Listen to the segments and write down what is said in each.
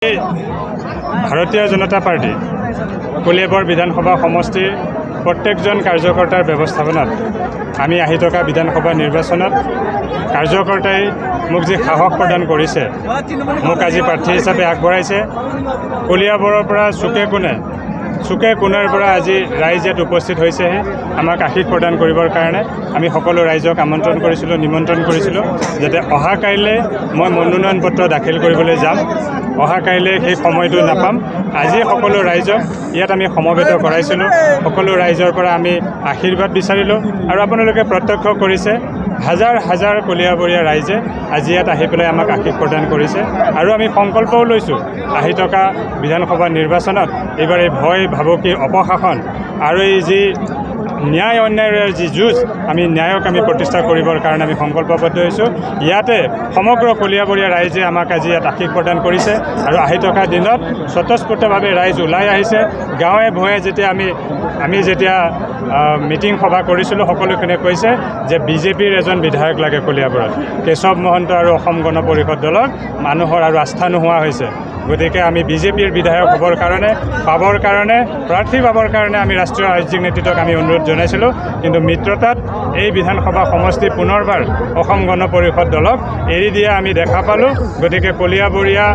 ভাৰতীয় জনতা পাৰ্টি কলিয়াবৰ বিধানসভা সমষ্টিৰ প্ৰত্যেকজন কাৰ্যকৰ্তাৰ ব্যৱস্থাপনাত আমি আহি থকা বিধানসভা নিৰ্বাচনত কাৰ্যকৰ্তাই মোক যি সাহস প্ৰদান কৰিছে, মোক আজি প্ৰাৰ্থী হিচাপে আগবঢ়াইছে। কলিয়াবৰৰ পৰা চুকে কোণৰ পৰা আজি ৰাইজ ইয়াত উপস্থিত হৈছেহি আমাক আশীষ প্ৰদান কৰিবৰ কাৰণে। আমি সকলো ৰাইজক নিমন্ত্ৰণ কৰিছিলোঁ যাতে অহা কাইলৈ মই মনোনয়ন পত্ৰ দাখিল কৰিবলৈ যাম। অহা কাইলৈ সেই সময়টো নাপাম। আজি সকলো ৰাইজক ইয়াত আমি সমবেত কৰাইছিলোঁ। সকলো ৰাইজৰ পৰা আমি আশীৰ্বাদ বিচাৰিলোঁ আৰু আপোনালোকে প্ৰত্যক্ষ কৰিছে হাজাৰ হাজাৰ কলিয়াবৰীয়া ৰাইজে আজি ইয়াত আহি পেলাই আমাক আশীষ প্ৰদান কৰিছে। আৰু আমি সংকল্পও লৈছোঁ আহি থকা বিধানসভা নিৰ্বাচনত এইবাৰ এই ভয় ভাবুকি অপশাসন আৰু এই যি ন্যায় অন্যায়ৰ যি যুঁজ আমি ন্যায়ক প্ৰতিষ্ঠা কৰিবৰ কাৰণে আমি সংকল্পবদ্ধ হৈছোঁ। ইয়াতে সমগ্ৰ কলিয়াবৰীয়া ৰাইজে আমাক আজি ইয়াত আশীষ প্ৰদান কৰিছে আৰু আহি থকা দিনত স্বতঃস্ফূৰ্তভাৱে ৰাইজ ওলাই আহিছে। গাঁৱে ভূঞে যেতিয়া আমি যেতিয়া মিটিং সভা কৰিছিলোঁ, সকলোখিনিয়ে কৈছে যে বিজেপিৰ এজন বিধায়ক লাগে কলিয়াবৰত। কেশৱ মহন্ত আৰু অসম গণ পৰিষদ দলত মানুহৰ আৰু আস্থা নোহোৱা হৈছে। গতিকে আমি বিজেপিৰ বিধায়ক পাবৰ কাৰণে প্ৰাৰ্থী পাবৰ কাৰণে আমি ৰাষ্ট্ৰীয় ৰাজ্যিক নেতৃত্বক আমি অনুৰোধ জনাইছিলোঁ। কিন্তু মিত্ৰতাত এই বিধানসভা সমষ্টি পুনৰবাৰ অসম গণ পৰিষদ দলক এৰি দিয়া আমি দেখা পালোঁ। গতিকে কলিয়াবৰীয়া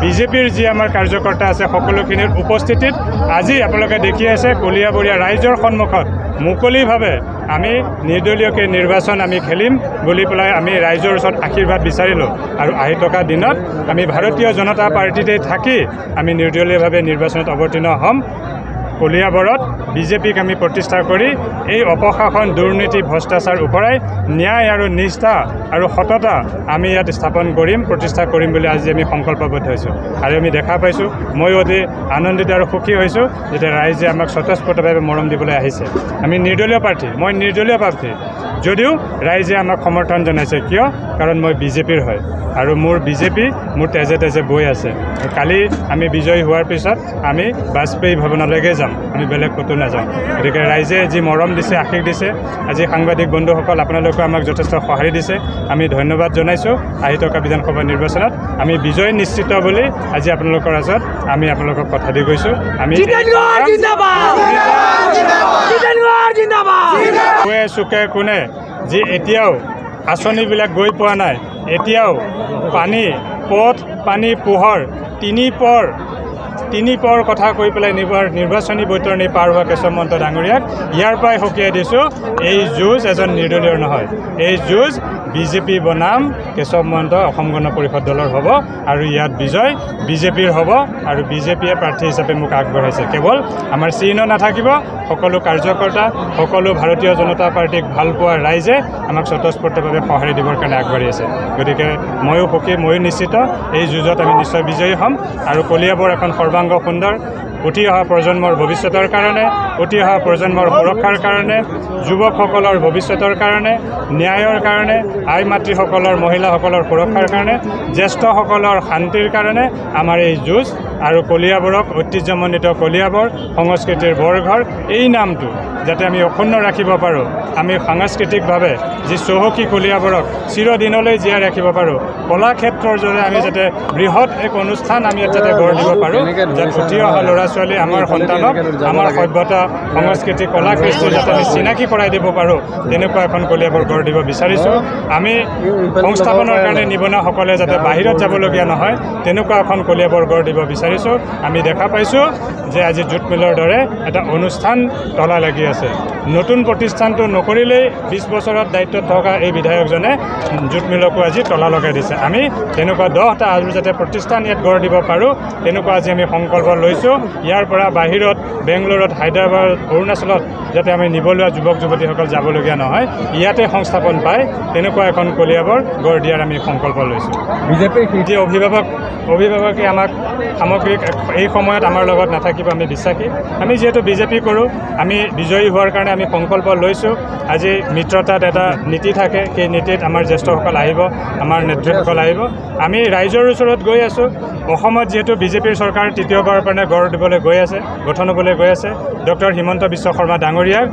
বিজেপিৰ যি আমাৰ কাৰ্যকৰ্তা আছে সকলোখিনিৰ উপস্থিতিত আজি আপোনালোকে দেখি আছে কলিয়াবৰীয়া ৰাইজৰ সন্মুখত মুকলিভাৱে আমি নিৰ্দলীয়কৈ নিৰ্বাচন আমি খেলিম বুলি পেলাই আমি ৰাইজৰ ওচৰত আশীৰ্বাদ বিচাৰিলোঁ। আৰু আহি থকা দিনত আমি ভাৰতীয় জনতা পাৰ্টিতে থাকি আমি নিৰ্দলীয়ভাৱে নিৰ্বাচনত অৱতীৰ্ণ হ'ম। কলিয়াবৰত বিজেপিক আমি প্ৰতিষ্ঠা কৰি এই অপশাসন, দুৰ্নীতি, ভ্ৰষ্টাচাৰ ওপৰাই ন্যায় আৰু নিষ্ঠা আৰু সততা আমি ইয়াত প্ৰতিষ্ঠা কৰিম বুলি আজি আমি সংকল্পবদ্ধ হৈছোঁ। আৰু আমি দেখা পাইছোঁ, ময়ো অতি আনন্দিত আৰু সুখী হৈছোঁ যেতিয়া ৰাইজে আমাক স্বতঃস্ফূৰ্তভাৱে মৰম দিবলৈ আহিছে। আমি নিৰ্দলীয় প্ৰাৰ্থী, মই নিৰ্দলীয় প্ৰাৰ্থী যদিও ৰাইজে আমাক সমৰ্থন জনাইছে। কিয়? কাৰণ মই বিজেপিৰ হয় আৰু মোৰ বিজেপি মোৰ তেজে তেজে বৈ আছে। কালি আমি বিজয়ী হোৱাৰ পিছত আমি বাজপেয়ী ভৱনলৈকে যাম, আমি বেলেগ ক'তো নাযাওঁ। গতিকে ৰাইজে যি মৰম দিছে, আশীষ দিছে, আজি সাংবাদিক বন্ধুসকল আপোনালোকে আমাক যথেষ্ট সঁহাৰি দিছে, আমি ধন্যবাদ জনাইছোঁ। আহি থকা বিধানসভা নিৰ্বাচনত আমি বিজয় নিশ্চিত বুলি আজি আপোনালোকৰ মাজত আমি আপোনালোকক কথা দি গৈছোঁ। আমি চুকে কোণে যি এতিয়াও আঁচনিবিলাক গৈ পোৱা নাই, এতিয়াও পোহৰ তিনি পৰ কথা কৈ পেলাই নিৰ্বাচনী বৈতৰণি পাৰ হোৱা কেশৱ মহন্ত ডাঙৰীয়াক ইয়াৰ পৰাই সকীয়াই দিছোঁ, এই যুঁজ এজন নিৰ্দলীয়ৰ নহয়, এই যুঁজ বিজেপি বনাম কেশৱ মহন্ত অসম গণ পৰিষদ দলৰ হ'ব আৰু ইয়াত বিজয় বিজেপিৰ হ'ব। আৰু বিজেপিয়ে প্ৰাৰ্থী হিচাপে মোক আগবঢ়াইছে। কেৱল আমাৰ চিহ্ন নাথাকিব, সকলো কাৰ্যকৰ্তা, সকলো ভাৰতীয় জনতা পাৰ্টীক ভাল পোৱা ৰাইজে আমাক স্বতঃস্ফূৰ্তভাৱে সঁহাৰি দিবৰ কাৰণে আগবাঢ়ি আছে। গতিকে ময়ো সুখী, ময়ো নিশ্চিত এই যুঁজত আমি নিশ্চয় বিজয়ী হ'ম। আৰু কলিয়াবৰ এখন সৰ্বাংগ সুন্দৰ উঠি অহা প্ৰজন্মৰ ভৱিষ্যতৰ কাৰণে, উঠি অহা প্ৰজন্মৰ সুৰক্ষাৰ কাৰণে, যুৱকসকলৰ ভৱিষ্যতৰ কাৰণে, ন্যায়ৰ কাৰণে, আই মাতৃসকলৰ, মহিলাসকলৰ সুৰক্ষাৰ কাৰণে, জ্যেষ্ঠসকলৰ শান্তিৰ কাৰণে আমাৰ এই যুঁজ। আৰু কলিয়াবৰক ঐতিহ্যমণ্ডিত কলিয়াবৰ সংস্কৃতিৰ বৰঘৰ, এই নামটো যাতে আমি অক্ষুণ্ণ ৰাখিব পাৰোঁ, আমি সাংস্কৃতিকভাৱে যি চহকী কলিয়াবৰক চিৰদিনলৈ জীয়াই ৰাখিব পাৰোঁ, কলাক্ষেত্ৰৰ জৰিয়তে আমি যাতে বৃহৎ এক অনুষ্ঠান আমি ইয়াত যাতে গঢ় দিব পাৰোঁ, যাতে উঠি অহা ল'ৰা ছোৱালী, আমাৰ সন্তানক আমাৰ সভ্যতা, সংস্কৃতি, কলা কৃষ্টি যাতে আমি চিনাকি কৰাই দিব পাৰোঁ, তেনেকুৱা এখন কলিয়াবৰ গঢ় দিব বিচাৰিছোঁ। আমি সংস্থাপনৰ কাৰণে নিবনুৱাসকলে যাতে বাহিৰত যাবলগীয়া নহয়, তেনেকুৱা এখন কলিয়াবৰ গঢ় দিব বিচাৰিছোঁ। আমি দেখা পাইছোঁ যে আজি জুট মিলৰ দৰে এটা অনুষ্ঠান তলা লাগি আছে। নতুন প্ৰতিষ্ঠানটো নকৰিলেই 20 বছৰত দায়িত্বত থকা এই বিধায়কজনে জুট মিলকো আজি তলা লগাই দিছে। আমি তেনেকুৱা 10টা আৰু যাতে প্ৰতিষ্ঠান ইয়াত গঢ় দিব পাৰোঁ, তেনেকুৱা আজি আমি সংকল্প লৈছোঁ। ইয়াৰ পৰা বাহিৰত, বেংগলোৰত, হায়দৰাবাদ, অৰুণাচলত যাতে আমি নিবনুৱা যুৱক যুৱতীসকল যাবলগীয়া নহয়, ইয়াতে সংস্থাপন পায়, তেনেকুৱা এখন কলিয়াবৰ গঢ় দিয়াৰ আমি সংকল্প লৈছোঁ। বিজেপিৰ যি অভিভাৱকে আমাক সামগ্ৰিক এই সময়ত আমাৰ লগত নাথাকিব, আমি বিশ্বাসী। আমি যিহেতু বিজেপি কৰোঁ, আমি বিজয়ী হোৱাৰ কাৰণে আমি সংকল্প লৈছোঁ। আজি মিত্ৰতাত এটা নীতি থাকে, সেই নীতিত আমাৰ জ্যেষ্ঠসকল আহিব, আমাৰ নেতৃত্বসকল আহিব। আমি ৰাইজৰ ওচৰত গৈ আছোঁ। অসমত যিহেতু বিজেপিৰ চৰকাৰ তৃতীয়বাৰৰ কাৰণে গঢ় দিবলৈ গৈ আছে, গঠন হ'বলৈ গৈ আছে, ডক্টৰ হিমন্ত বিশ্ব শৰ্মা ডাঙৰীয়াক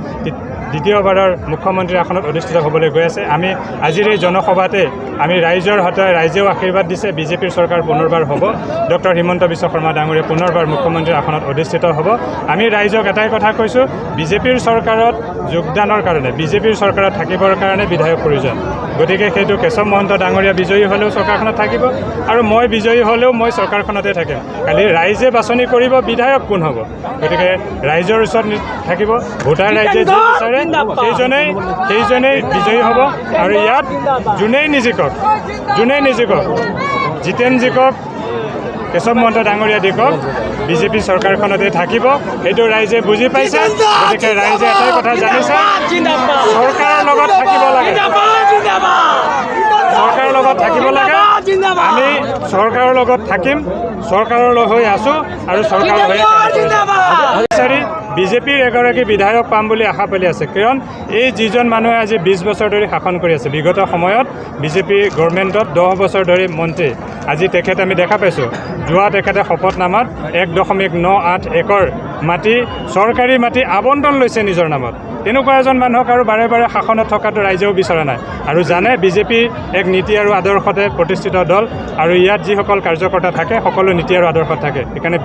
দ্বিতীয়বাৰৰ মুখ্যমন্ত্ৰী আসনত অধিষ্ঠিত হ'বলৈ গৈ আছে। আমি আজিৰ এই জনসভাতে আমি ৰাইজৰ হাতে ৰাইজেও আশীৰ্বাদ দিছে বিজেপিৰ চৰকাৰ পুনৰবাৰ হ'ব ডক্টৰ হিমন্ত বিশ্ব শৰ্মা ডাঙৰীয়া পুনৰবাৰ মুখ্যমন্ত্ৰীৰ আসনত অধিষ্ঠিত হ'ব আমি ৰাইজক এটাই কথা কৈছোঁ বিজেপিৰ চৰকাৰত যোগদানৰ কাৰণে বিজেপিৰ চৰকাৰত থাকিবৰ কাৰণে বিধায়ক প্ৰয়োজন গতিকে সেইটো কেশৱ মহন্ত ডাঙৰীয়া বিজয়ী হ'লেও চৰকাৰখনত থাকিব আৰু মই বিজয়ী হ'লেও মই চৰকাৰখনতে থাকিম খালি ৰাইজে বাছনি কৰিব বিধায়ক কোন হ'ব গতিকে ৰাইজৰ ওচৰত থাকিব ভোটাৰ ৰাইজে যি বিচাৰে সেইজনেই বিজয়ী হ'ব আৰু ইয়াত যোনেই নিজিকক জিতেন জিকক কেশৱ মহন্ত ডাঙৰীয়া দিকক বিজেপি চৰকাৰখনতে থাকিব সেইটো ৰাইজে বুজি পাইছে গতিকে ৰাইজে এটাই কথা জানিছে চৰকাৰৰ লগত থাকিব লাগে আমি চৰকাৰৰ লগত থাকিম চৰকাৰৰ হৈ আছোঁ আৰু চৰকাৰৰ হৈ বিচাৰি বিজেপিৰ এগৰাকী বিধায়ক পাম বুলি আশা পালি আছে কাৰণ এই যিজন মানুহে আজি 20 বছৰ ধৰি শাসন কৰি আছে বিগত সময়ত বিজেপি গভৰ্ণমেণ্টত 10 বছৰ ধৰি মন্ত্ৰী আজি তেখেত আমি দেখা পাইছোঁ যোৱা তেখেতে শপতনামাত 1.98 একৰ মাটি চৰকাৰী মাটি আবণ্টন লৈছে নিজৰ নামত তেনেকুৱা এজন মানুহক আৰু বাৰে বাৰে শাসনত থকাটো ৰাইজেও বিচৰা নাই আৰু জানে বিজেপি এক নীতি আৰু আদৰ্শতে প্ৰতিষ্ঠিত দল আৰু ইয়াত যিসকল কাৰ্যকৰ্তা থাকে সকলো নীতি আৰু আদৰ্শত থাকে সেইকাৰণে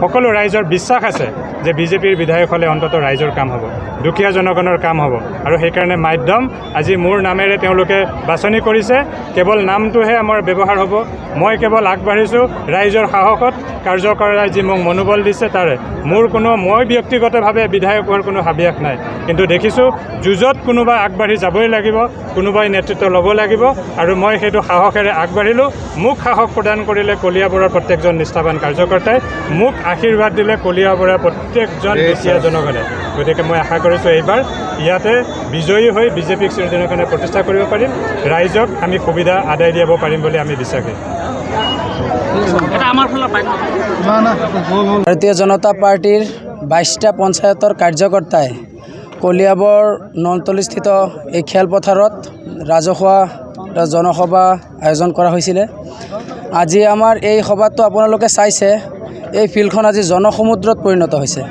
সকলো ৰাইজৰ বিশ্বাস আছে যে বিজেপিৰ বিধায়ক হ'লে অন্ততঃ ৰাইজৰ কাম হ'ব দুখীয়া জনগণৰ কাম হ'ব আৰু সেইকাৰণে মাধ্যম আজি মোৰ নামেৰে তেওঁলোকে বাছনি কৰিছে কেৱল নামটোহে আমাৰ ব্যৱহাৰ হ'ব মই কেৱল আগবাঢ়িছোঁ ৰাইজৰ সাহসত কাৰ্যকৰ্তাই যি মোক মনোবল দিছে তাৰে মই ব্যক্তিগতভাৱে বিধায়ক হোৱাৰ কোনো হাবিয়াস নাই কিন্তু দেখিছোঁ যুঁজত কোনোবাই আগবাঢ়ি যাবই লাগিব কোনোবাই নেতৃত্ব ল'ব লাগিব আৰু মই সেইটো সাহসেৰে আগবাঢ়িলোঁ মোক সাহস প্ৰদান কৰিলে কলিয়াবৰৰ প্ৰত্যেকজন নিষ্ঠাৱান কাৰ্যকৰ্তাই মোক আশীৰ্বাদ দিলে কলিয়াবৰৰ প্ৰত্যেকজন দুখীয়া জনগণে গতিকে মই আশা কৰিছোঁ এইবাৰ ইয়াতে বিজয়ী হৈ বিজেপিক চিৰদিনৰ প্ৰতিষ্ঠা কৰিব পাৰিম ৰাইজক আমি সুবিধা আদায় দিব পাৰিম বুলি আমি বিশ্বাসী ভাৰতীয় জনতা পাৰ্টিৰ 22টা পঞ্চায়তৰ কাৰ্যকৰ্তাই কলিয়াবৰ নলতলীস্থিত এই খেলপথাৰত ৰাজহুৱা জনসভা আয়োজন কৰা হৈছিলে আজি আমাৰ এই সভাটো আপোনালোকে চাইছে এই ফিল্ডখন আজি জনসমুদ্ৰত পৰিণত হৈছে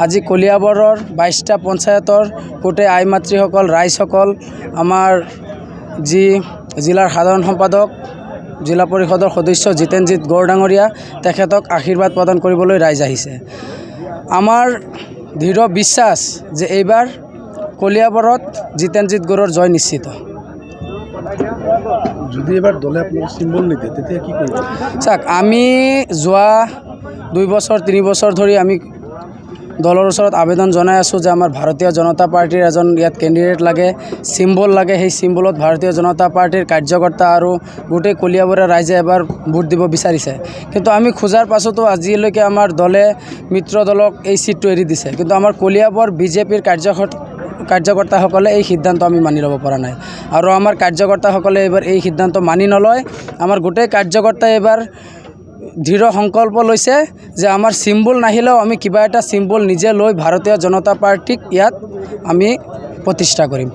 আজি কলিয়াবৰৰ 22টা পঞ্চায়তৰ গোটেই আই মাতৃসকল ৰাইজসকল আমাৰ যি জিলাৰ সাধাৰণ সম্পাদক জিলা পৰিষদৰ সদস্য জিতেনজিৎ গড় ডাঙৰীয়া তেখেতক আশীৰ্বাদ প্ৰদান কৰিবলৈ ৰাইজ আহিছে আমাৰ দৃঢ় বিশ্বাস যে এইবাৰ কলিয়াবৰত জিতেনজিৎ গড়ৰ জয় নিশ্চিত যদি এবাৰ দলে আপোনাক চিম্বল নিদিয়ে তেতিয়া কি কৰিব চাওক আমি যোৱা 2 বছৰ 3 বছৰ ধৰি আমি দলৰ ওচৰত আবেদন জনাই আছোঁ যে আমাৰ ভাৰতীয় জনতা পাৰ্টিৰ এজন ইয়াত কেণ্ডিডেট লাগে চিম্বল লাগে সেই চিম্বলত ভাৰতীয় জনতা পাৰ্টিৰ কাৰ্যকৰ্তা আৰু গোটেই কলিয়াবৰৰ ৰাইজে এবাৰ ভোট দিব বিচাৰিছে কিন্তু আমি খোজাৰ পাছতো আজিলৈকে আমাৰ দলে মিত্ৰ দলক এই চিটটো এৰি দিছে কিন্তু আমাৰ কলিয়াবৰ বিজেপিৰ কাৰ্যকৰ্তাসকলে এই সিদ্ধান্ত আমি মানি ল'ব পৰা নাই আৰু আমাৰ কাৰ্যকৰ্তাসকলে এইবাৰ এই সিদ্ধান্ত মানি নলয় আমাৰ গোটেই কাৰ্যকৰ্তাই এইবাৰ দৃঢ় সংকল্প লৈছে যে আমাৰ চিম্বল নাহিলেও আমি কিবা এটা চিম্বল নিজে লৈ ভাৰতীয় জনতা পাৰ্টিক ইয়াত আমি প্ৰতিষ্ঠা কৰিম।